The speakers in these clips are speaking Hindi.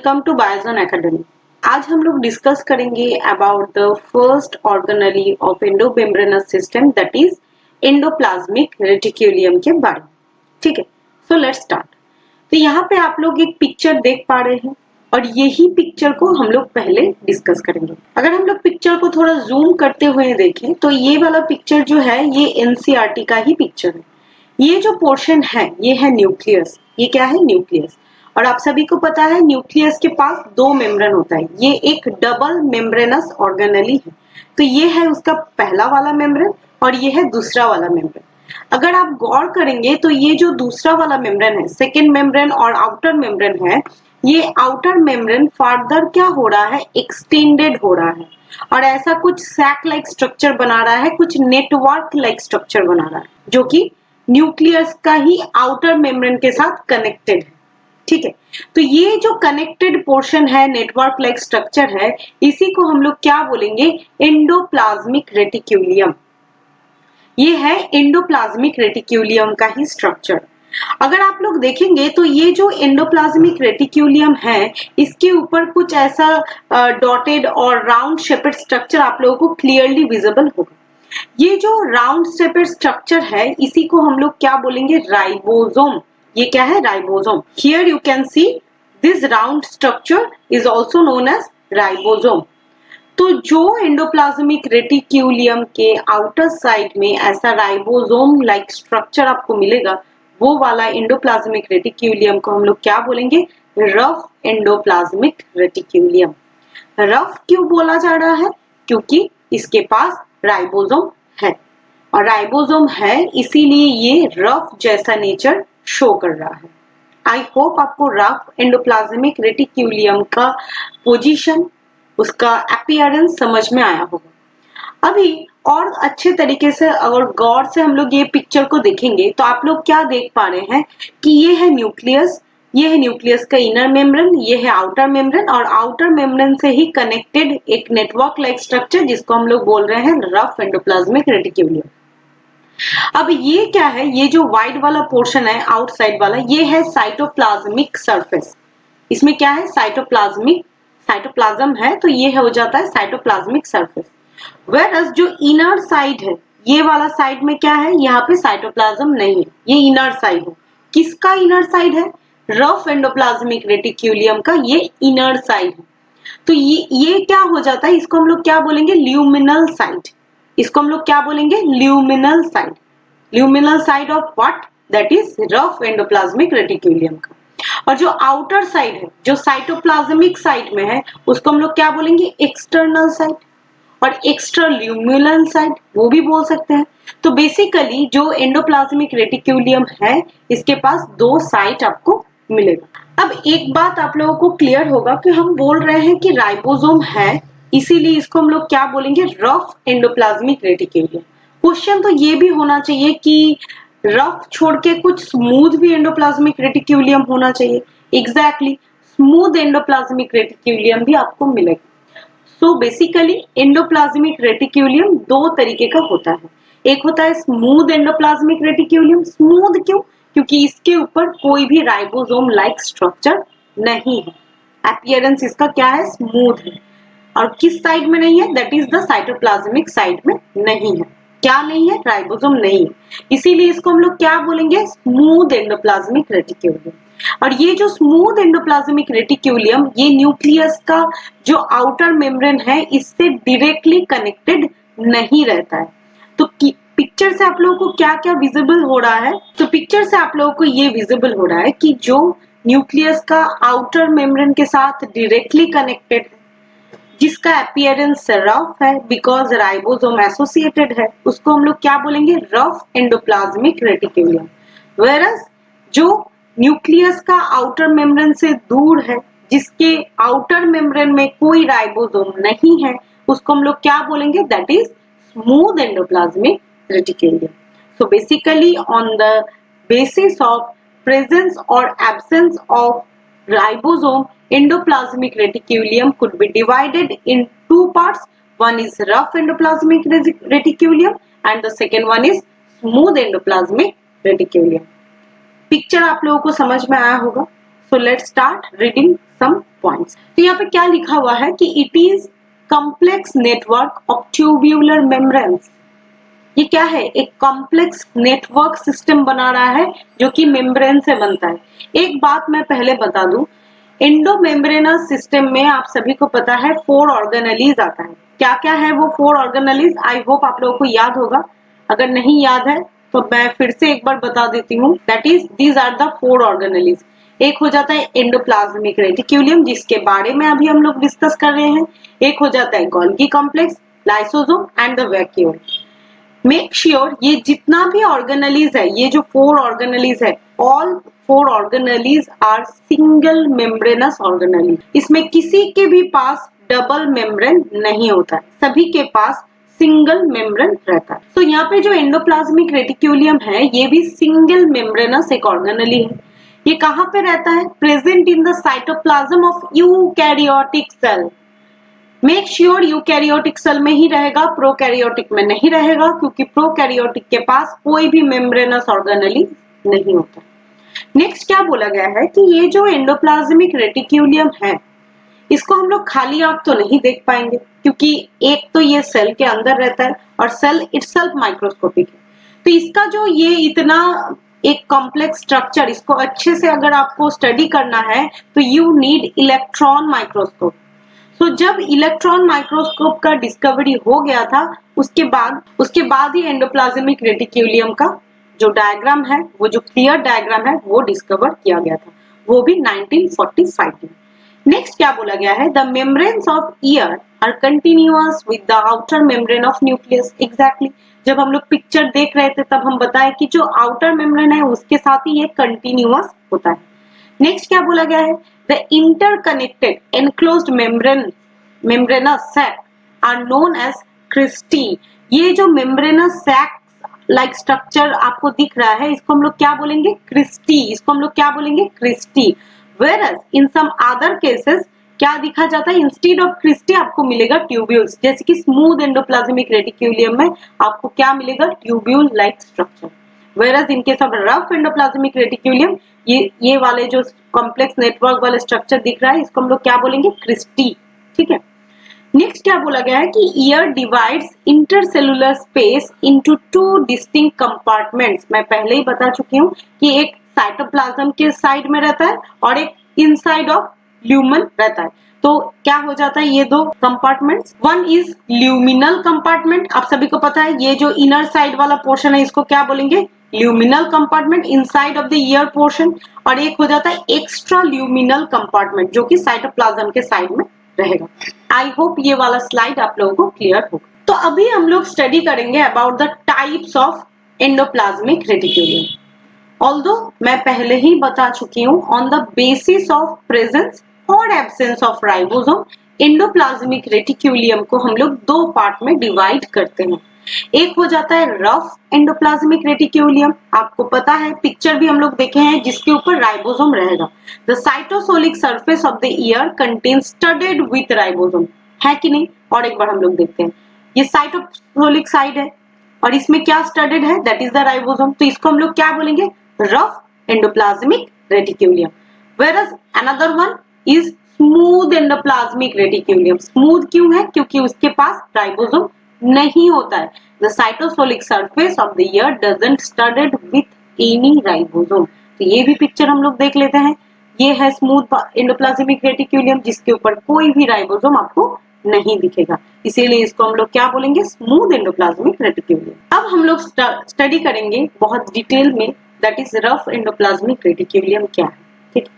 Welcome to Biozone academy. आज हम लोग डिस्कस करेंगे about the first organelle of endomembranous system that is endoplasmic reticulum के बारे में। ठीक है, सो लेट्स स्टार्ट। तो यहाँ पे आप लोग एक पिक्चर देख पा रहे हैं और यही पिक्चर को हम लोग पहले डिस्कस करेंगे। अगर हम लोग पिक्चर को थोड़ा जूम करते हुए देखें तो ये वाला पिक्चर जो है ये एनसीईआरटी का ही पिक्चर है। ये जो पोर्शन है ये है न्यूक्लियस। ये क्या है? न्यूक्लियस। और आप सभी को पता है न्यूक्लियस के पास दो मेम्ब्रेन होता है। ये एक डबल मेम्ब्रेनस ऑर्गेनेली है। तो ये है उसका पहला वाला मेम्ब्रेन और ये है दूसरा वाला मेम्ब्रेन। अगर आप गौर करेंगे तो ये जो दूसरा वाला मेम्ब्रेन है, सेकेंड मेम्ब्रेन और आउटर मेम्ब्रेन है, ये आउटर मेम्ब्रेन फर्दर क्या हो रहा है? एक्सटेंडेड हो रहा है और ऐसा कुछ सैक लाइक स्ट्रक्चर बना रहा है, कुछ नेटवर्क लाइक स्ट्रक्चर बना रहा है जो कि न्यूक्लियस का ही आउटर मेम्ब्रेन के साथ कनेक्टेड है। ठीक है, तो ये जो कनेक्टेड पोर्शन है, नेटवर्क लाइक स्ट्रक्चर है, इसी को हम लोग क्या बोलेंगे? एंडोप्लाज्मिक रेटिक्यूलियम। ये है एंडोप्लाज्मिक रेटिक्यूलियम का ही स्ट्रक्चर। अगर आप लोग देखेंगे तो ये जो एंडोप्लाज्मिक रेटिक्यूलियम है, इसके ऊपर कुछ ऐसा डॉटेड और राउंड शेपेड स्ट्रक्चर आप लोगों को क्लियरली विजिबल होगा। ये जो राउंड शेपेड स्ट्रक्चर है, इसी को हम लोग क्या बोलेंगे? राइबोसोम। ये क्या है? Ribosome. Here you can see this round structure is also known as ribosome. तो जो एंडोप्लाज्मिक रेटिक्यूलियम के आउटर साइड में ऐसा राइबोसोम लाइक स्ट्रक्चर आपको मिलेगा, वो वाला एंडोप्लाज्मिक रेटिक्यूलियम को हम लोग क्या बोलेंगे? Rough endoplasmic रेटिक्यूलियम। रफ क्यों बोला जा रहा है? क्योंकि इसके पास राइबोसोम है और राइबोसोम है इसीलिए ये रफ जैसा नेचर शो कर रहा है। आई होप आपको रफ एंडोप्लाज्मिक रेटिक्यूलियम का पोजीशन, उसका अपीयरेंस समझ में आया होगा। अभी और अच्छे तरीके से अगर गौर से हम लोग ये पिक्चर को देखेंगे तो आप लोग क्या देख पा रहे हैं कि ये है न्यूक्लियस, ये है न्यूक्लियस का इनर मेम्ब्रेन, ये है आउटर मेम्ब्रेन और आउटर मेम्ब्रेन से ही कनेक्टेड एक नेटवर्क लाइक स्ट्रक्चर जिसको हम लोग बोल रहे हैं रफ एंडोप्लाज्मिक रेटिक्यूलियम। अब ये क्या है? ये जो वाइड वाला पोर्शन है, आउटसाइड वाला, ये है साइटोप्लाज्मिक सरफेस। इसमें क्या है? साइटोप्लाज्म है, तो ये हो जाता है साइटोप्लाज्मिक सरफेस। वेरस जो इनर साइड है, ये वाला साइड में क्या है? यहाँ पे साइटोप्लाज्म नहीं है, ये इनर साइड है। किसका इनर साइड है? रफ एंडोप्लाज्मिक रेटिक्यूलियम का ये इनर साइड है। तो ये क्या हो जाता है? इसको हम लोग क्या बोलेंगे? Luminal side. इसको हम लोग क्या बोलेंगे? Luminal side. Luminal side of what? That is rough endoplasmic reticulum का। और जो आउटर साइड है, जो साइटोप्लाज्मिक साइड में है, उसको हम लोग क्या बोलेंगे? एक्सटर्नल साइड और एक्स्ट्रा ल्यूमिनल साइड वो भी बोल सकते हैं। तो बेसिकली जो एंडोप्लाज्मिक रेटिक्यूलियम है, इसके पास दो साइड आपको मिलेगा। अब एक बात आप लोगों को क्लियर होगा कि हम बोल रहे हैं कि राइबोसोम है, इसीलिए इसको हम लोग क्या बोलेंगे? Rough endoplasmic रेटिक्यूलियम। क्वेश्चन तो ये भी होना चाहिए कि रफ छोड़ के कुछ स्मूथ भी एंडोप्लाज्मिक रेटिक्यूलियम होना चाहिए। एग्जैक्टली, स्मूथ एंडोप्लाज्मिक रेटिक्यूलियम भी आपको मिलेगा। सो बेसिकली एंडोप्लाज्मिक रेटिक्यूलियम दो तरीके का होता है। एक होता है स्मूथ एंडोप्लाज्मिक रेटिक्यूलियम। स्मूथ क्यों? क्योंकि इसके ऊपर कोई भी राइबोसोम लाइक स्ट्रक्चर नहीं है। अपीयरेंस इसका क्या है? स्मूथ है। और किस साइड में नहीं है? That is the cytoplasmic side में नहीं है। क्या नहीं है? राइबोसोम नहीं है। इसीलिए इसको हम लोग क्या बोलेंगे? Smooth endoplasmic reticulum. और ये जो स्मूथ एंडोप्लाज्मिक रेटिक्यूलियम, ये न्यूक्लियस का जो आउटर मेम्ब्रेन है, इससे डायरेक्टली कनेक्टेड नहीं रहता है। तो पिक्चर से आप लोगों को क्या क्या विजिबल हो रहा है? तो पिक्चर से आप लोगों को ये विजिबल हो रहा है कि जो न्यूक्लियस का आउटर मेम्ब्रेन के साथ डायरेक्टली कनेक्टेड है, जिसका अपीयरेंस रफ है बिकॉज राइबोसोम एसोसिएटेड है, उसको हम लोग क्या बोलेंगे? Rough endoplasmic reticulum. वेरस जो न्यूक्लियस का आउटर मेम्ब्रेन से दूर है, जिसके आउटर मेम्ब्रेन में कोई राइबोसोम नहीं है, उसको हम लोग क्या बोलेंगे? That is smooth endoplasmic reticulum. So basically on the basis of presence or absence of ribosome, endoplasmic reticulum could be divided in two parts. One is rough endoplasmic reticulum and the second one is smooth endoplasmic reticulum. Picture आप लोगों को समझ में आया होगा। So let's start reading some points. तो यहाँ पे क्या लिखा हुआ है कि it is complex network of tubular membranes. ये क्या है? एक कॉम्प्लेक्स नेटवर्क सिस्टम बना रहा है जो कि मेम्ब्रेन से बनता है। एक बात मैं पहले बता दूं, एंडोमेम्ब्रेनस सिस्टम में आप सभी को पता है 4 ऑर्गेनेलीज आता है। क्या क्या है वो 4 ऑर्गेनेलीज? आई होप आप लोगों को याद होगा। अगर नहीं याद है तो मैं फिर से एक बार बता देती हूँ। That is these are the 4 organelles. एक हो जाता है एंडोप्लाज्मिक रेटिक्यूलियम, जिसके बारे में अभी हम लोग डिस्कस कर रहे हैं। एक हो जाता है Golgi complex, lysosome and the vacuole. Make sure ये जितना भी ऑर्गेनेलीज है, ये जो 4 ऑर्गेनेलीज है, all 4 organelles are single membranous organelle. इसमें किसी के भी पास डबल मेम्ब्रेन नहीं होता है, सभी के पास सिंगल मेम्ब्रेन रहता है। तो यहाँ पे जो एंडोप्लाज्मिक रेटिक्यूलियम है, ये भी सिंगल मेम्ब्रेनस एक ऑर्गेनेली है। ये कहाँ पे रहता है? Present in the cytoplasm of eukaryotic cell. Make sure eukaryotic cell में ही रहेगा, प्रोकैरियोटिक में नहीं रहेगा, क्योंकि प्रोकैरियोटिक के पास कोई भी मेम्ब्रेनस ऑर्गेनेली नहीं होता। नेक्स्ट क्या बोला गया है कि ये जो एंडोप्लाज्मिक रेटिक्यूलियम है, इसको हम लोग खाली आंख तो नहीं देख पाएंगे, क्योंकि एक तो ये सेल के अंदर रहता है और सेल इटसेल्फ माइक्रोस्कोपिक है। तो इसका जो ये इतना एक कॉम्प्लेक्स स्ट्रक्चर, इसको अच्छे से अगर आपको स्टडी करना है तो यू नीड इलेक्ट्रॉन माइक्रोस्कोप। तो जब इलेक्ट्रॉन माइक्रोस्कोप का डिस्कवरी हो गया था, उसके बाद ही एंडोप्लाज्मिक रेटिक्यूलियम का जो डायग्राम है, वो जो क्लियर डायग्राम है, वो डिस्कवर किया गया था, वो भी 1945 में। नेक्स्ट क्या बोला गया है? The membranes of ER are continuous with the outer membrane of nucleus. Exactly जब हम लोग पिक्चर देख रहे थे तब हम बताए कि जो आउटर मेम्ब्रेन है उसके साथ ही ये कंटिन्यूअस होता है। नेक्स्ट क्या बोला गया है? The interconnected enclosed membranous sac are known as cristae. ये जो membranous sac लाइक स्ट्रक्चर आपको दिख रहा है, इसको हम लोग क्या बोलेंगे? क्रिस्टी। इसको हम लोग क्या बोलेंगे? Christie. Whereas in some other cases क्या दिखा जाता है? इंस्टेड ऑफ क्रिस्टी आपको मिलेगा ट्यूब्यूल्स। जैसे कि स्मूथ एंडोप्लाज्मिक रेटिक्यूलियम में आपको क्या मिलेगा? Tubule like structure. Whereas in case of rough endoplasmic reticulum, ये वाले जो कॉम्प्लेक्स नेटवर्क वाले स्ट्रक्चर दिख रहा है, इसको हम लोग क्या बोलेंगे? क्रिस्टी। ठीक है। नेक्स्ट क्या बोला गया है कि year divides intercellular space into 2 distinct compartments. मैं पहले ही बता चुकी हूँ कि एक साइटोप्लाज्म के साइड में रहता है और एक इनसाइड ऑफ ल्यूमन रहता है। तो क्या हो जाता है ये 2 compartments? One is luminal compartment. आप सभी को पता है ये जो इनर साइड वाला पोर्शन है, इसको क्या बोलेंगे? Luminal compartment inside of the year portion. और एक हो जाता है एक्स्ट्रा ल्यूमिनल कंपार्टमेंट, जो कि साइटोप्लाज्म के साइड में रहेगा। आई होप ये वाला स्लाइड आप लोगों को क्लियर होगा। तो अभी हम लोग स्टडी करेंगे about the types of endoplasmic reticulum. Although मैं पहले ही बता चुकी हूँ, on the basis of presence और absence of ribosome, endoplasmic reticulum को हम लोग 2 पार्ट में डिवाइड करते हैं। एक हो जाता है रफ एंडोप्लाज्मिक रेटिक्यूलियम। आपको पता है, पिक्चर भी हम लोग देखे हैं, जिसके ऊपर राइबोसोम रहेगा। The cytosolic surface of the ER contains studded with ribosome, है कि नहीं? और एक बार हम लोग देखते हैं, ये साइटोसोलिक साइड है और इसमें क्या स्टडेड है? That is the ribosome. तो इसको हम लोग क्या बोलेंगे? Rough endoplasmic reticulum. Whereas another one is smooth endoplasmic reticulum. Smooth क्यों है? क्योंकि उसके पास राइबोसोम नहीं होता है। The cytosolic surface of the ear doesn't studded with any ribosome। तो ये भी पिक्चर हम लोग देख लेते हैं। ये है स्मूथ एंडोप्लाज्मिक रेटिक्यूलियम, जिसके ऊपर कोई भी राइबोसोम आपको नहीं दिखेगा, इसीलिए इसको हम लोग क्या बोलेंगे? Smooth endoplasmic reticulum. अब हम लोग स्टडी करेंगे बहुत डिटेल में, that is rough endoplasmic reticulum क्या है। ठीक है,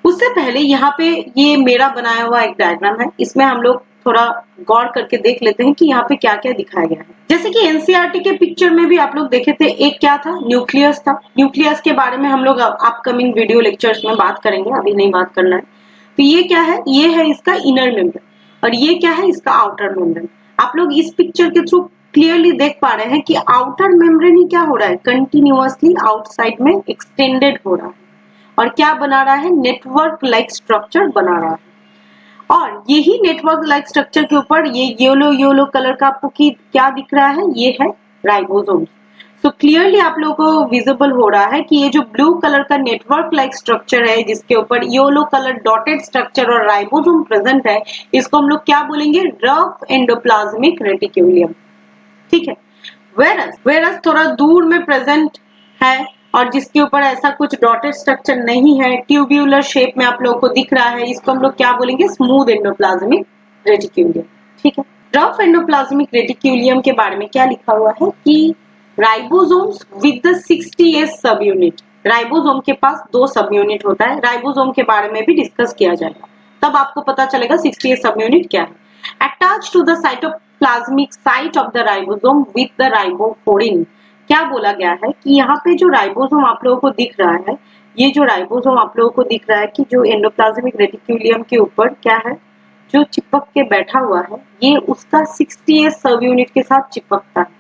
उससे पहले यहाँ पे ये मेरा बनाया हुआ एक डायग्राम है, इसमें हम लोग थोड़ा गौर करके देख लेते हैं कि यहाँ पे क्या क्या दिखाया गया है। जैसे कि एनसीईआरटी के पिक्चर में भी आप लोग देखे थे, एक क्या था? न्यूक्लियस था। न्यूक्लियस के बारे में हम लोग अपकमिंग वीडियो लेक्चर्स में बात करेंगे, अभी नहीं बात करना है। तो ये क्या है? ये है इसका इनर मेम्ब्रेन और ये क्या है? इसका आउटर मेम्ब्रेन। आप लोग इस पिक्चर के थ्रू क्लियरली देख पा रहे हैं कि आउटर मेम्ब्रेन ही क्या हो रहा है? कंटिन्यूअसली आउटसाइड में एक्सटेंडेड हो रहा है और क्या बना रहा है? नेटवर्क लाइक स्ट्रक्चर बना रहा है। और यही नेटवर्क लाइक स्ट्रक्चर के ऊपर ये येलो कलर का आपको क्या दिख रहा है? ये है राइबोसोम। सो क्लियरली आप लोगों को विजिबल हो रहा है कि ये जो ब्लू कलर का नेटवर्क लाइक स्ट्रक्चर है जिसके ऊपर येलो कलर डॉटेड स्ट्रक्चर और राइबोसोम प्रेजेंट है, इसको हम लोग क्या बोलेंगे? Rough endoplasmic reticulum. ठीक है। वेरस थोड़ा दूर में प्रेजेंट है और जिसके ऊपर ऐसा कुछ डॉटेड स्ट्रक्चर नहीं है, ट्यूब्यूलर शेप में आप लोगों को दिख रहा है, इसको हम लोग क्या बोलेंगे? Smooth endoplasmic reticulum. ठीक है। रफ एंडोप्लाज्मिक रेटिक्यूलियम के बारे में क्या लिखा हुआ है कि राइबोसोम्स विद द 60S सब यूनिट। राइबोसोम के पास 2 सब यूनिट होता है, राइबोसोम के बारे में भी डिस्कस किया जाएगा, तब आपको पता चलेगा 60S सब यूनिट क्या है। Attach to the cytoplasmic site of the ribosome with the ribophorin. क्या बोला गया है कि यहाँ पे जो राइबोसोम आप लोगों को दिख रहा है, ये जो राइबोसोम आप लोगों को दिख रहा है कि जो एंडोप्लाज्मिक रेटिक्यूलियम के ऊपर क्या है, जो चिपक के बैठा हुआ है, ये उसका 60S सब यूनिट के साथ चिपकता है।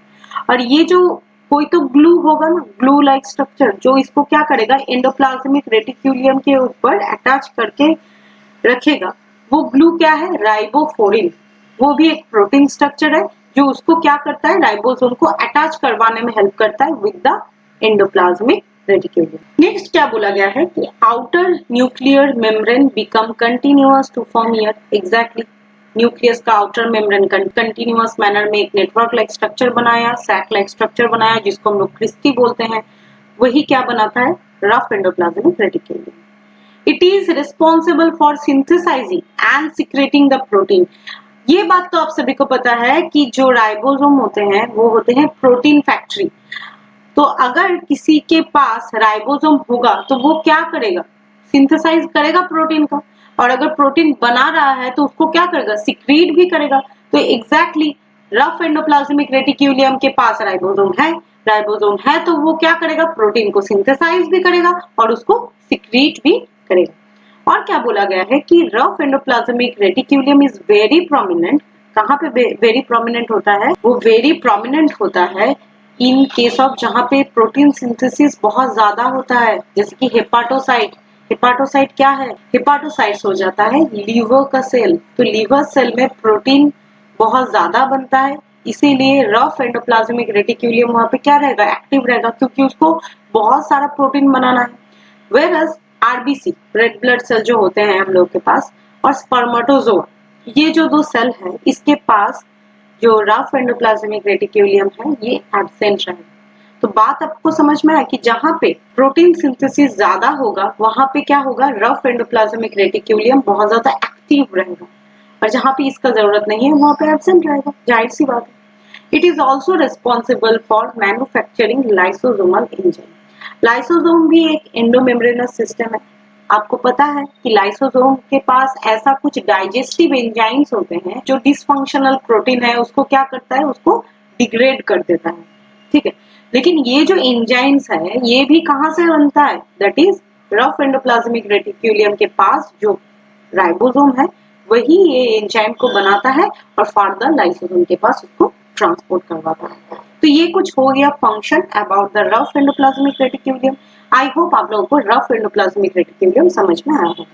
और ये जो कोई तो ग्लू होगा ना, ग्लू लाइक स्ट्रक्चर, जो इसको क्या करेगा? एंडोप्लाज्मिक रेटिक्यूलियम के ऊपर अटैच करके रखेगा। वो ग्लू क्या है? राइबोफोरिन। वो भी एक प्रोटीन स्ट्रक्चर है जो उसको क्या करता है? राइबोसोम को अटैच करवाने में हेल्प करता है with the endoplasmic reticulum. Next क्या बोला गया है कि outer nuclear membrane become continuous to form ER. Exactly, nucleus का आउटर मेम्ब्रेन कंटिन्यूअस मैनर में एक नेटवर्क लाइक स्ट्रक्चर बनाया, सैक लाइक स्ट्रक्चर बनाया, जिसको हम लोग क्रिस्टी बोलते हैं। वही क्या बनाता है? Rough endoplasmic reticulum. It is responsible for synthesizing and secreting the protein. ये बात तो आप सभी को पता है कि जो राइबोसोम होते हैं वो होते हैं प्रोटीन फैक्ट्री। तो अगर किसी के पास राइबोसोम होगा तो वो क्या करेगा? सिंथेसाइज करेगा प्रोटीन का, और अगर प्रोटीन बना रहा है तो उसको क्या करेगा? सिक्रीट भी करेगा। तो एग्जैक्टली रफ एंडोप्लाज्मिक रेटिक्यूलियम के पास राइबोसोम है तो वो क्या करेगा? प्रोटीन को सिंथेसाइज भी करेगा और उसको सिक्रीट भी करेगा। और क्या बोला गया है कि rough endoplasmic reticulum is very prominent. कहाँ पे वेरी प्रोमिनेंट होता है? वो वेरी प्रोमिनेंट होता है इन केस ऑफ जहाँ पे प्रोटीन सिंथेसिस बहुत ज्यादा होता है, जैसे कि हेपाटोसाइट। हेपाटोसाइट क्या है? हेपाटोसाइट्स हो जाता है लीवर का सेल। तो लीवर सेल में प्रोटीन बहुत ज्यादा बनता है, इसीलिए रफ एंडोप्लाज्मिक रेटिक्यूलियम वहां पे क्या रहेगा? एक्टिव रहेगा, क्योंकि उसको बहुत सारा प्रोटीन बनाना है। Whereas RBC, red blood cell जो होते हैं हम लोग के पास, और स्पर्मेटोजोआ, ये जो 2 सेल है, इसके पास जो रफ एंडोप्लाज्मिक रेटिक्यूलियम है ये एब्सेंट रहेगा। तो बात आपको समझ में आया कि जहां पे प्रोटीन सिंथेसिस ज्यादा होगा वहां पे क्या होगा? रफ एंडोप्लाज्मिक रेटिक्यूलियम बहुत ज्यादा एक्टिव रहेगा, और जहां पे इसका जरूरत नहीं है वहां पे एब्सेंट रहेगा। जाहिर सी बात है। It is also responsible for manufacturing lysosomal enzyme. Lysosome भी एक एंडोमेम्ब्रेनस सिस्टम है। आपको पता है कि लाइसोसोम के पास ऐसा कुछ डाइजेस्टिव एंजाइम्स होते हैं जो डिसफंक्शनल प्रोटीन है उसको क्या करता है? उसको डिग्रेड कर देता है। ठीक है। लेकिन ये जो एंजाइम्स है ये भी कहाँ से बनता है? That is rough endoplasmic reticulum के पास जो राइबोसोम है वही ये एंजाइम को बनाता है और फर्दर लाइसोसोम के पास उसको ट्रांसपोर्ट करवाता है। तो ये कुछ हो गया function about the rough endoplasmic reticulum. I hope आप लोगों को रफ एंडोप्लाज्मिक रेटिक्यूलियम समझ में आया होगा।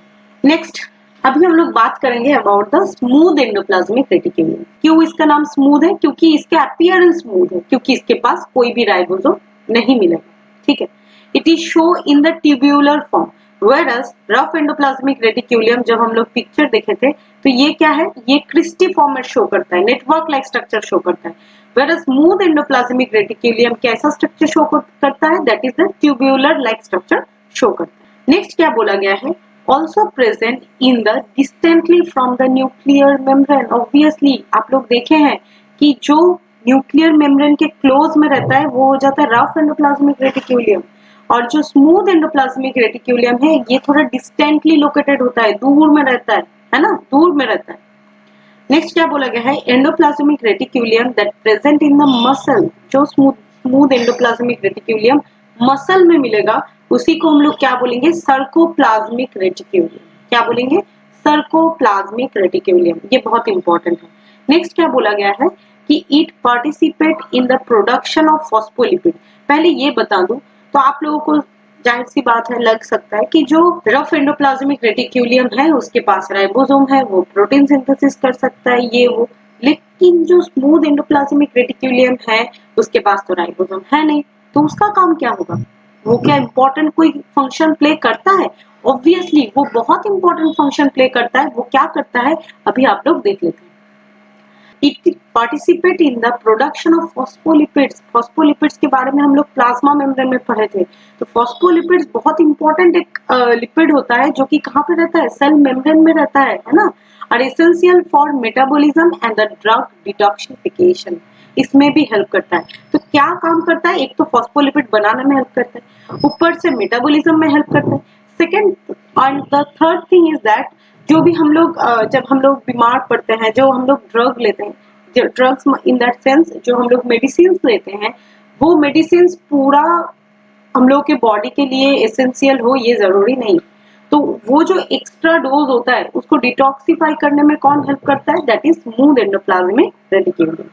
नेक्स्ट अभी हम लोग बात करेंगे अबाउट द स्मूथ एंडोप्लाज्मिक रेटिक्यूलियम। क्यों इसका नाम स्मूथ है? क्योंकि इसका अपीयरेंस स्मूथ है, क्योंकि इसके पास कोई भी राइबोसोम नहीं मिलेगा। ठीक है। It is show in the tubular form, whereas rough endoplasmic reticulum जब हम लोग पिक्चर देखे थे तो ये क्या है? ये क्रिस्टी फॉर्मेट शो करता है, नेटवर्क लाइक स्ट्रक्चर शो करता है। whereas स्मूथ एंडोप्लाज्मिक रेटिक्यूलियम कैसा स्ट्रक्चर शो करता है? That is the tubular like structure show करता है। नेक्स्ट क्या बोला गया है? also present in the distantly from the nuclear membrane। obviously आप लोग देखे हैं कि जो न्यूक्लियर मेम्ब्रेन के क्लोज में रहता है वो हो जाता है रफ एंडोप्लाज्मिक रेटिक्यूलियम, और जो स्मूथ एंडोप्लाज्मिक रेटिक्यूलियम है ये थोड़ा डिस्टेंटली लोकेटेड होता है, दूर में रहता है ना, दूर में रहता है। नेक्स्ट क्या बोला गया है? Endoplasmic reticulum that present in the muscle. जो स्मूथ एंडोप्लाज्मिक रेटिक्यूलियम मसल में मिलेगा उसी को हम लोग क्या बोलेंगे? Sarcoplasmic reticulum. क्या बोलेंगे? Sarcoplasmic reticulum. ये बहुत इंपॉर्टेंट है। नेक्स्ट क्या बोला गया है कि it participate in the production of phospholipid. पहले ये बता दूं तो आप लोगों को जाहिर सी बात है लग सकता है कि जो रफ एंडोप्लाज्मिक रेटिक्यूलियम है उसके पास राइबोसोम है, वो प्रोटीन सिंथेसिस कर सकता है ये वो। लेकिन जो स्मूथ एंडोप्लाज्मिक रेटिक्यूलियम है उसके पास तो राइबोसोम है नहीं, तो उसका काम क्या होगा? वो क्या इम्पोर्टेंट कोई फंक्शन प्ले करता है? ऑब्वियसली वो बहुत इंपॉर्टेंट फंक्शन प्ले करता है। वो क्या करता है अभी आप लोग देख लेते हैं। It participate in the production of phospholipids। phospholipids के बारे में हम लोग प्लाज्मा मेम्ब्रेन में पढ़े थे। तो phospholipids बहुत इंपॉर्टेंट एक लिपिड होता है जो कि कहाँ पे रहता है? सेल मेम्ब्रेन में रहता है ना? और essential for metabolism and the drug detoxification, इसमें भी हेल्प करता है। तो क्या काम करता है? एक तो फॉस्फोलिपिड बनाने में हेल्प करता है, ऊपर से मेटाबॉलिज्म में हेल्प करता है। Second and the third thing is that जो भी हम लोग जब हम लोग बीमार पड़ते हैं, जो हम लोग ड्रग लेते हैं, जो ड्रग्स इन दैट सेंस जो हम लोग मेडिसिन लेते हैं, वो मेडिसिन पूरा हम लोग के बॉडी के लिए एसेंशियल हो ये जरूरी नहीं। तो वो जो एक्स्ट्रा डोज होता है उसको डिटॉक्सिफाई करने में कौन हेल्प करता है? That is smooth endoplasmic reticulum.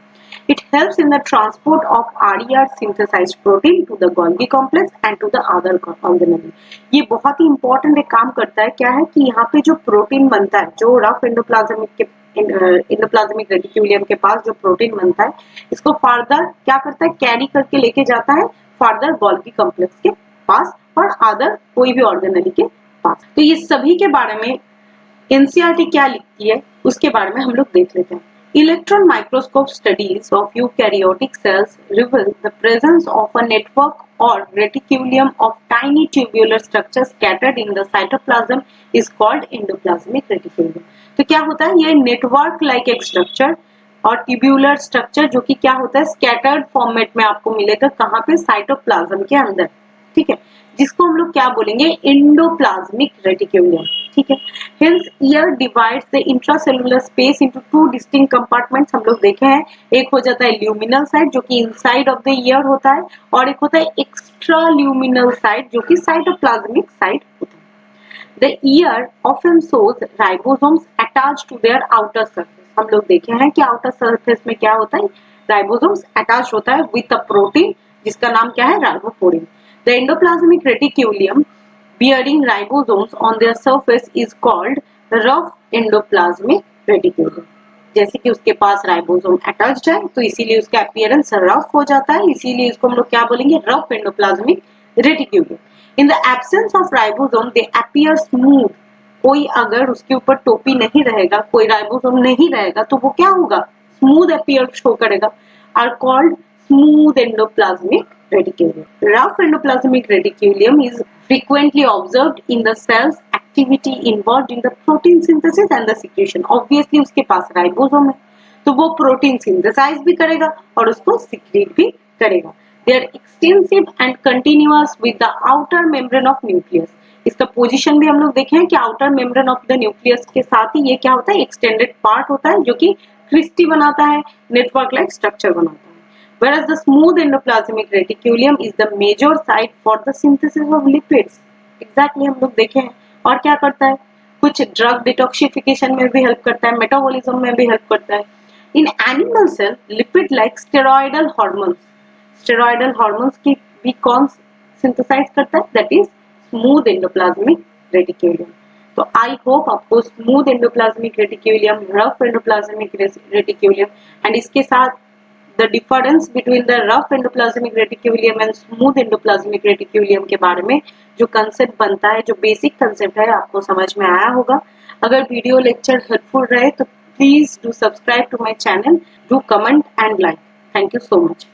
It helps in the transport of RER synthesized protein to the Golgi complex and to the other organelle। ये बहुत ही इंपॉर्टेंट एक काम करता है। क्या है कि यहाँ पे जो प्रोटीन बनता है, जो रफ एंडोप्लाज्मिक रेटिक्यूलियम के पास जो प्रोटीन बनता है, इसको फर्दर क्या करता है? कैरी करके लेके जाता है फर्दर गोल्गी कॉम्प्लेक्स के पास और अदर कोई भी ऑर्गेनेली के पास। तो ये सभी के बारे में एनसीईआरटी क्या लिखती है उसके बारे में हम लोग देख लेते हैं। Electron microscope studies of eukaryotic cells reveal the presence of a network or reticulum of tiny tubular structures scattered in the cytoplasm is called endoplasmic reticulum। तो क्या होता है? ये नेटवर्क लाइक एक स्ट्रक्चर और ट्यूब्यूलर स्ट्रक्चर जो कि क्या होता है? स्कैटर्ड फॉर्मेट में आपको मिलेगा। कहाँ पे? साइटोप्लाज्म के अंदर। ठीक है, जिसको हम लोग क्या बोलेंगे? Endoplasmic reticulum. ठीक है, hence ear divides the intracellular space into two distinct compartments। हम लोग देखे हैं, एक हो जाता है ल्यूमिनल साइड जो कि इनसाइड ऑफ द ईयर होता है, और एक होता है एक्स्ट्रा ल्यूमिनल साइड जो कि साइटोप्लाज्मिक साइड होता है। The ear often shows ribosomes attached to their outer surface। हम लोग देखे हैं कि आउटर सरफेस में क्या होता है? राइबोसोम्स अटैच होता है विद अ प्रोटीन जिसका नाम क्या है? Ribophorin. The endoplasmic reticulum bearing ribosomes on their surface is called rough endoplasmic reticulum। जैसे कि उसके पास राइबोसोम अटैच्ड है तो इसीलिए उसका अपीयरेंस रफ हो जाता है, इसीलिए इसको हम लोग क्या बोलेंगे? Rough endoplasmic reticulum. In the absence of ribosome they appear smooth. कोई अगर उसके ऊपर टोपी नहीं रहेगा, कोई राइबोसोम नहीं रहेगा, तो वो क्या होगा? स्मूथ अपीयर शो करेगा, are called smooth endoplasmic reticulum। Rough endoplasmic reticulum is frequently observed in the cells activity involved in the protein synthesis and the secretion। Obviously उसके पास राइबोसोम है तो वो प्रोटीन सिंथेसाइज भी करेगा और उसको सिक्रीट भी करेगा। They are extensive and continuous with the outer membrane of nucleus। इसका पोजीशन भी हम लोग देखे हैं कि outer membrane of the nucleus के साथ ही ये क्या होता है? एक्सटेंडेड पार्ट होता है जो कि क्रिस्टी बनाता है, नेटवर्क लाइक स्ट्रक्चर बनाता है। Whereas the smooth endoplasmic reticulum is the major site for the synthesis of lipids। Exactly हम लोग देखे हैं। और क्या करता है? कुछ ड्रग डिटॉक्सिफिकेशन में भी हेल्प करता है, मेटाबॉलिज्म में भी हेल्प करता है। In animal cell lipid like steroidal hormones, steroidal hormones की भी कौन सिंथेसाइज करता है? That is smooth endoplasmic reticulum. तो आई होप आपको smooth endoplasmic reticulum, rough endoplasmic reticulum and इसके साथ the difference between the rough endoplasmic reticulum and smooth endoplasmic reticulum के बारे में जो कंसेप्ट बनता है, जो बेसिक कंसेप्ट है, आपको समझ में आया होगा। अगर वीडियो लेक्चर हेल्पफुल रहे तो please do subscribe to my channel, do comment and like. Thank you so much.